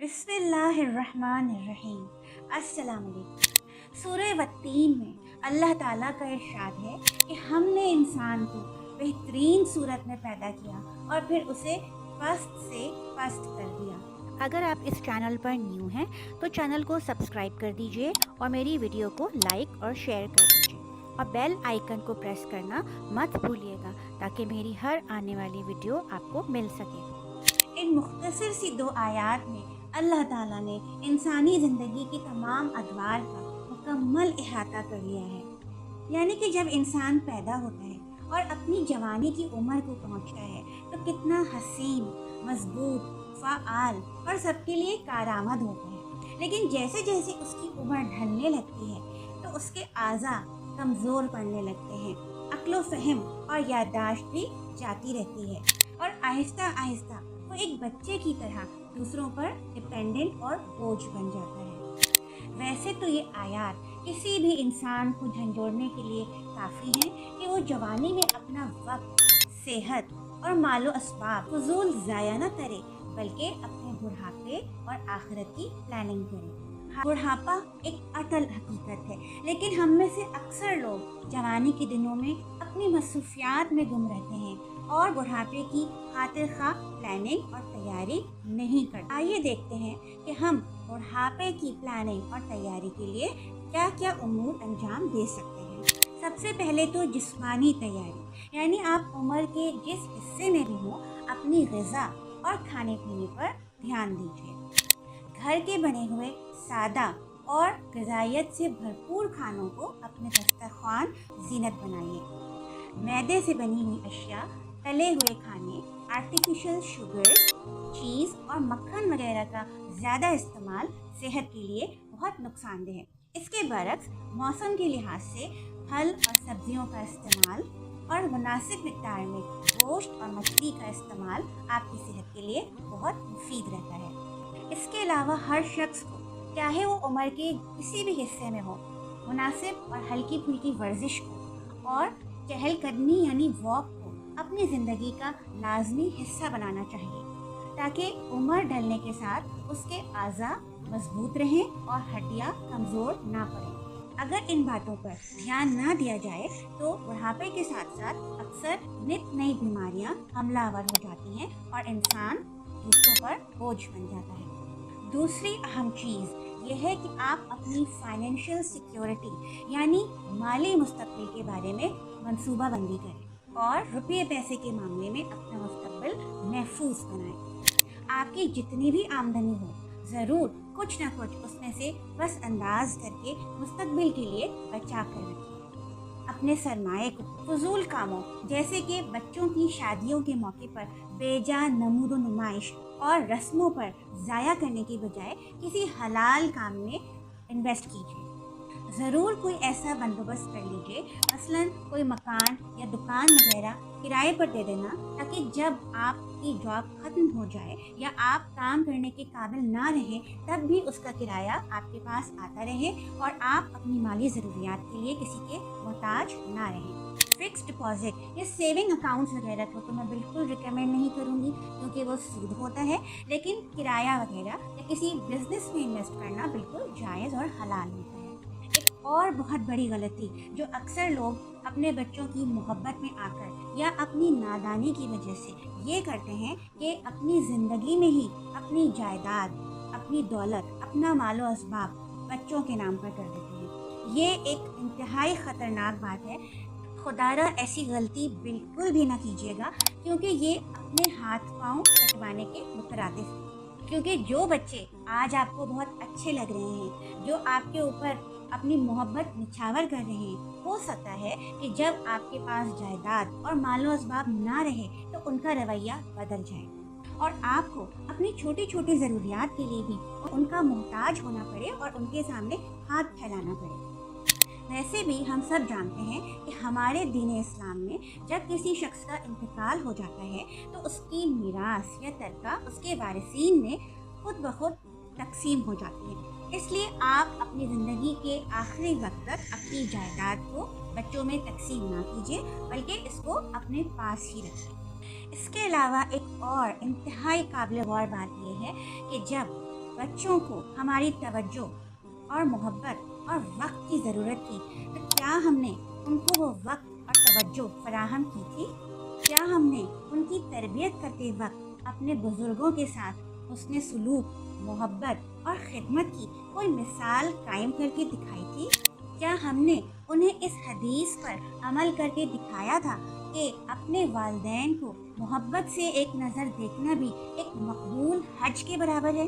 بسم اللہ الرحمن الرحیم۔ السلام علیکم۔ سورہ والتین میں اللہ تعالیٰ کا ارشاد ہے کہ ہم نے انسان کو بہترین صورت میں پیدا کیا اور پھر اسے پست سے پست کر دیا۔ اگر آپ اس چینل پر نیو ہیں تو چینل کو سبسکرائب کر دیجئے اور میری ویڈیو کو لائک اور شیئر کر دیجئے اور بیل آئیکن کو پریس کرنا مت بھولیے گا تاکہ میری ہر آنے والی ویڈیو آپ کو مل سکے۔ ان مختصر سی دو آیات میں اللہ تعالیٰ نے انسانی زندگی کی تمام ادوار کا مکمل احاطہ کر لیا ہے۔ یعنی کہ جب انسان پیدا ہوتا ہے اور اپنی جوانی کی عمر کو پہنچتا ہے تو کتنا حسین، مضبوط، فعال اور سب کے لیے کارآمد ہوتا ہے، لیکن جیسے جیسے اس کی عمر ڈھلنے لگتی ہے تو اس کے اعضاء کمزور پڑنے لگتے ہیں، عقل و فہم اور یادداشت بھی جاتی رہتی ہے اور آہستہ آہستہ وہ ایک بچے کی طرح دوسروں پر ڈپینڈنٹ اور بوجھ بن جاتا ہے۔ ویسے تو یہ آیات کسی بھی انسان کو جھنجھوڑنے کے لیے کافی ہیں کہ وہ جوانی میں اپنا وقت، صحت اور مال و اسباب فضول ضائع نہ کرے، بلکہ اپنے بڑھاپے اور آخرت کی پلاننگ کرے۔ بڑھاپا ایک اٹل حقیقت ہے، لیکن ہم میں سے اکثر لوگ جوانی کے دنوں میں اپنی مصروفیات میں گم رہتے ہیں اور بڑھاپے کی خاطر خواہ پلاننگ اور تیاری نہیں کرتے۔ آئیے دیکھتے ہیں کہ ہم بڑھاپے کی پلاننگ اور تیاری کے لیے کیا کیا امور انجام دے سکتے ہیں۔ سب سے پہلے تو جسمانی تیاری، یعنی آپ عمر کے جس حصے میں بھی ہوں اپنی غذا اور کھانے پینے پر دھیان دیجیے۔ گھر کے بنے ہوئے سادہ اور غذائیت سے بھرپور کھانوں کو اپنے دسترخوان زینت بنائیے۔ میدے سے بنی ہوئی اشیاء، تلے ہوئے کھانے، آرٹیفیشل شوگرز، چیز اور مکھن وغیرہ کا زیادہ استعمال صحت کے لیے بہت نقصان دہ ہے۔ اس کے برعکس موسم کے لحاظ سے پھل اور سبزیوں کا استعمال اور مناسب مقدار میں گوشت اور مچھلی کا استعمال آپ کی صحت کے لیے بہت مفید رہتا ہے۔ اس کے علاوہ ہر شخص کو، چاہے وہ عمر کے کسی بھی حصے میں ہو، مناسب اور ہلکی پھلکی ورزش کو اور چہل قدمی یعنی واک کو اپنی زندگی کا لازمی حصہ بنانا چاہیے، تاکہ عمر ڈھلنے کے ساتھ اس کے اعضاء مضبوط رہیں اور ہڈیاں کمزور نہ پڑیں۔ اگر ان باتوں پر دھیان نہ دیا جائے تو بڑھاپے کے ساتھ ساتھ اکثر نت نئی بیماریاں حملہ آور ہو جاتی ہیں اور انسان دوسروں پر بوجھ بن جاتا ہے۔ دوسری اہم چیز یہ ہے کہ آپ اپنی فائنینشیل سیکیورٹی یعنی مالی مستقبل کے بارے میں منصوبہ بندی کریں اور روپے پیسے کے معاملے میں اپنا مستقبل محفوظ بنائیں۔ آپ کی جتنی بھی آمدنی ہو، ضرور کچھ نہ کچھ اس میں سے بس انداز کر کے مستقبل کے لیے بچا کر رکھیں۔ اپنے سرمایہ کو فضول کاموں جیسے کہ بچوں کی شادیوں کے موقع پر بے جا نمود و نمائش اور رسموں پر ضائع کرنے کی بجائے کسی حلال کام میں انویسٹ کیجیے۔ ضرور کوئی ایسا بندوبست کر لیجیے، مثلاً کوئی مکان یا دکان وغیرہ کرائے پر دے دینا، تاکہ جب آپ کی جاب ختم ہو جائے یا آپ کام کرنے کے قابل نہ رہیں تب بھی اس کا کرایہ آپ کے پاس آتا رہے اور آپ اپنی مالی ضروریات کے لیے کسی کے محتاج نہ رہیں۔ فکس ڈپازٹ یا سیونگ اکاؤنٹس وغیرہ کو تو میں بالکل ریکمینڈ نہیں کروں گی، کیونکہ وہ سود ہوتا ہے، لیکن کرایہ وغیرہ یا کسی بزنس میں انویسٹ کرنا بالکل جائز اور حلال ہوتا ہے۔ ایک اور بہت بڑی غلطی جو اکثر لوگ اپنے بچوں کی محبت میں آ کر یا اپنی نادانی کی وجہ سے یہ کرتے ہیں کہ اپنی زندگی میں ہی اپنی جائیداد، اپنی دولت، اپنا مال و اسباب بچوں کے نام پر کر دیتے ہیں۔ یہ ایک انتہائی خطرناک بات ہے۔ خدارہ ایسی غلطی بالکل بھی نہ کیجیے گا، کیونکہ یہ اپنے ہاتھ پاؤں کٹوانے کے مترادف ہے۔ کیونکہ جو بچے آج آپ کو بہت اچھے لگ رہے ہیں، جو آپ کے اوپر اپنی محبت نچھاور کر رہے ہیں، ہو سکتا ہے کہ جب آپ کے پاس جائیداد اور مال و اسباب نہ رہے تو ان کا رویہ بدل جائے اور آپ کو اپنی چھوٹی چھوٹی ضروریات کے لیے بھی ان کا محتاج ہونا پڑے اور ان کے سامنے ہاتھ پھیلانا پڑے۔ ویسے بھی ہم سب جانتے ہیں کہ ہمارے دین اسلام میں جب کسی شخص کا انتقال ہو جاتا ہے تو اس کی میراث یا ترکہ اس کے وارثین میں خود بخود تقسیم ہو جاتی ہے۔ اس لیے آپ اپنی زندگی کے آخری وقت تک اپنی جائیداد کو بچوں میں تقسیم نہ کیجیے، بلکہ اس کو اپنے پاس ہی رکھیں۔ اس کے علاوہ ایک اور انتہائی قابل غور بات یہ ہے کہ جب بچوں کو ہماری توجہ اور محبت اور وقت کی ضرورت تھی، تو کیا ہم نے ان کو وہ وقت اور توجہ فراہم کی تھی؟ کیا ہم نے ان کی تربیت کرتے وقت اپنے بزرگوں کے ساتھ حسن سلوک، محبت اور خدمت کی کوئی مثال قائم کر کے دکھائی تھی؟ کیا ہم نے انہیں اس حدیث پر عمل کر کے دکھایا تھا کہ اپنے والدین کو محبت سے ایک نظر دیکھنا بھی ایک مقبول حج کے برابر ہے؟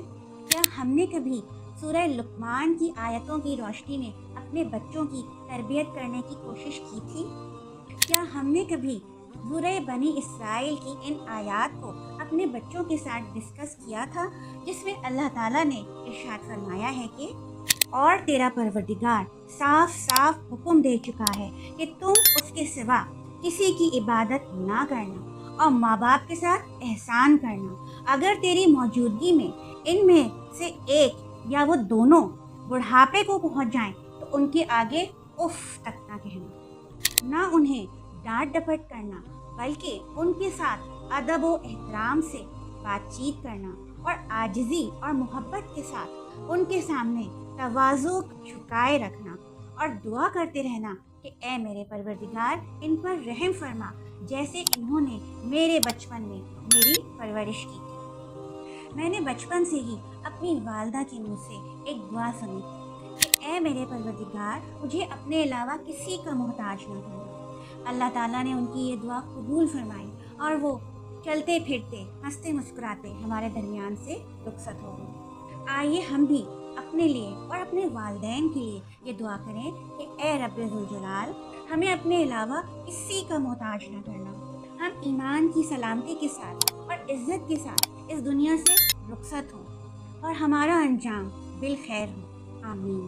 کیا ہم نے کبھی سورہ لقمان کی آیتوں کی روشنی میں اپنے بچوں کی تربیت کرنے کی کوشش کی تھی؟ کیا ہم نے کبھی سورہ بنی اسرائیل کی ان آیات کو اپنے بچوں کے ساتھ ڈسکس کیا تھا، جس میں اللہ تعالیٰ نے ارشاد فرمایا ہے کہ اور تیرا پروردگار صاف صاف حکم دے چکا ہے کہ تم اس کے سوا کسی کی عبادت نہ کرنا اور ماں باپ کے ساتھ احسان کرنا، اگر تیری موجودگی میں ان میں سے ایک یا وہ دونوں بڑھاپے کو پہنچ جائیں تو ان کے آگے اف تک نہ کہنا، نہ انہیں ڈانٹ ڈپٹ کرنا، بلکہ ان کے ساتھ ادب و احترام سے بات چیت کرنا اور عاجزی اور محبت کے ساتھ ان کے سامنے تواضع جھکائے رکھنا اور دعا کرتے رہنا کہ اے میرے پروردگار ان پر رحم فرما، جیسے انہوں نے میرے بچپن میں میری پرورش کی تھی۔ میں نے بچپن سے ہی اپنی والدہ کے منہ سے ایک دعا سنی کہ اے میرے پروردگار مجھے اپنے علاوہ کسی کا محتاج نہ کرنا۔ اللہ تعالیٰ نے ان کی یہ دعا قبول فرمائی اور وہ چلتے پھرتے ہنستے مسکراتے ہمارے درمیان سے رخصت ہو گئے۔ آئیے ہم بھی اپنے لیے اور اپنے والدین کے لیے یہ دعا کریں کہ اے رب ذوالجلال ہمیں اپنے علاوہ کسی کا محتاج نہ کرنا، ہم ایمان کی سلامتی کے ساتھ اور عزت کے ساتھ اس دنیا سے رخصت ہوں اور ہمارا انجام بالخیر ہو، آمین۔